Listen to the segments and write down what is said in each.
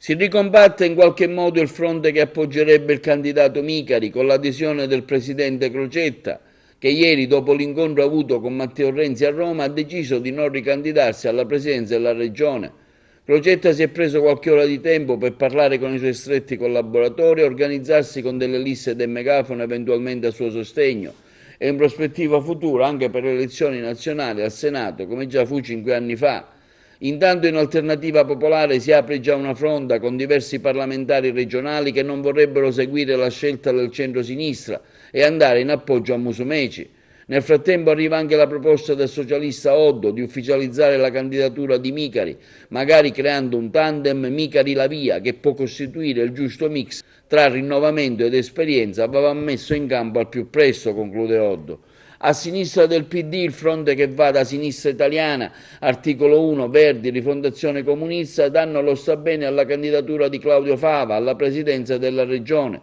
Si ricompatta in qualche modo il fronte che appoggerebbe il candidato Micari con l'adesione del presidente Crocetta, che ieri, dopo l'incontro avuto con Matteo Renzi a Roma, ha deciso di non ricandidarsi alla presidenza della regione. Crocetta si è preso qualche ora di tempo per parlare con i suoi stretti collaboratori e organizzarsi con delle liste del megafono eventualmente a suo sostegno e in prospettiva futura anche per le elezioni nazionali al Senato, come già fu 5 anni fa. Intanto in Alternativa Popolare si apre già una fronda con diversi parlamentari regionali che non vorrebbero seguire la scelta del centro-sinistra e andare in appoggio a Musumeci. Nel frattempo arriva anche la proposta del socialista Oddo di ufficializzare la candidatura di Micari, magari creando un tandem Micari-Lavia che può costituire il giusto mix tra rinnovamento ed esperienza, va messo in campo al più presto, conclude Oddo. A sinistra del PD il fronte che va da Sinistra Italiana, Articolo 1, Verdi, Rifondazione Comunista danno lo sta bene alla candidatura di Claudio Fava alla presidenza della regione.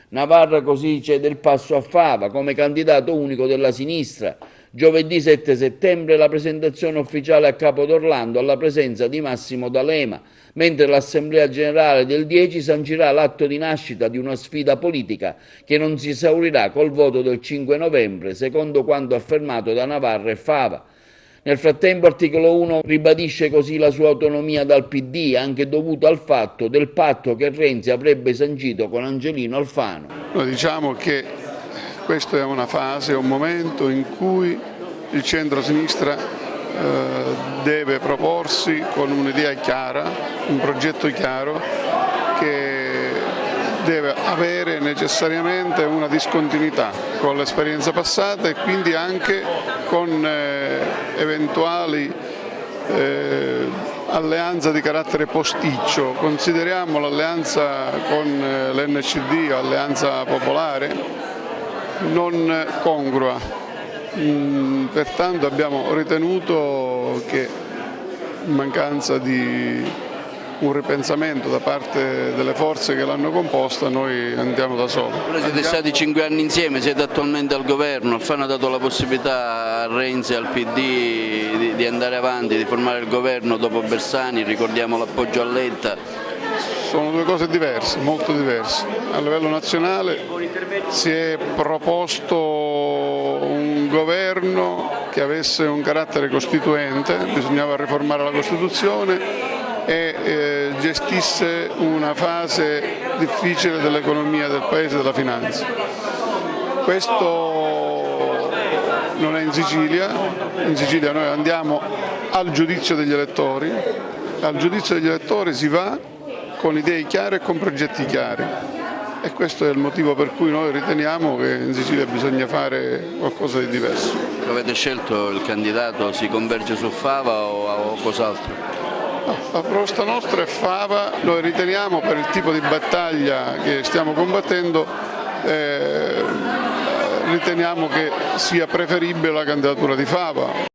Navarra così cede il passo a Fava come candidato unico della sinistra. Giovedì 7 settembre la presentazione ufficiale a Capo d'Orlando alla presenza di Massimo D'Alema, mentre l'Assemblea Generale del 10 sancirà l'atto di nascita di una sfida politica che non si esaurirà col voto del 5 novembre, secondo quanto affermato da Navarra e Fava. Nel frattempo Articolo 1 ribadisce così la sua autonomia dal PD, anche dovuto al fatto del patto che Renzi avrebbe sancito con Angelino Alfano. Noi diciamo che questa è una fase, un momento in cui il centro-sinistra deve proporsi con un'idea chiara, un progetto chiaro che deve avere necessariamente una discontinuità con l'esperienza passata e quindi anche con eventuali alleanze di carattere posticcio. Consideriamo l'alleanza con l'NCD, Alleanza Popolare, non congrua. Pertanto abbiamo ritenuto che in mancanza di un ripensamento da parte delle forze che l'hanno composta noi andiamo da soli. Però siete stati 5 anni insieme, siete attualmente al governo, Alfano ha dato la possibilità a Renzi e al PD di andare avanti, di formare il governo dopo Bersani, ricordiamo l'appoggio a Letta. Sono due cose diverse, molto diverse. A livello nazionale si è proposto un governo che avesse un carattere costituente, bisognava riformare la Costituzione e gestisse una fase difficile dell'economia del Paese e della finanza. Questo non è in Sicilia noi andiamo al giudizio degli elettori, si va con idee chiare e con progetti chiari e questo è il motivo per cui noi riteniamo che in Sicilia bisogna fare qualcosa di diverso. Avete scelto il candidato, si converge su Fava o cos'altro? La proposta nostra è Fava, noi riteniamo per il tipo di battaglia che stiamo combattendo, riteniamo che sia preferibile la candidatura di Fava.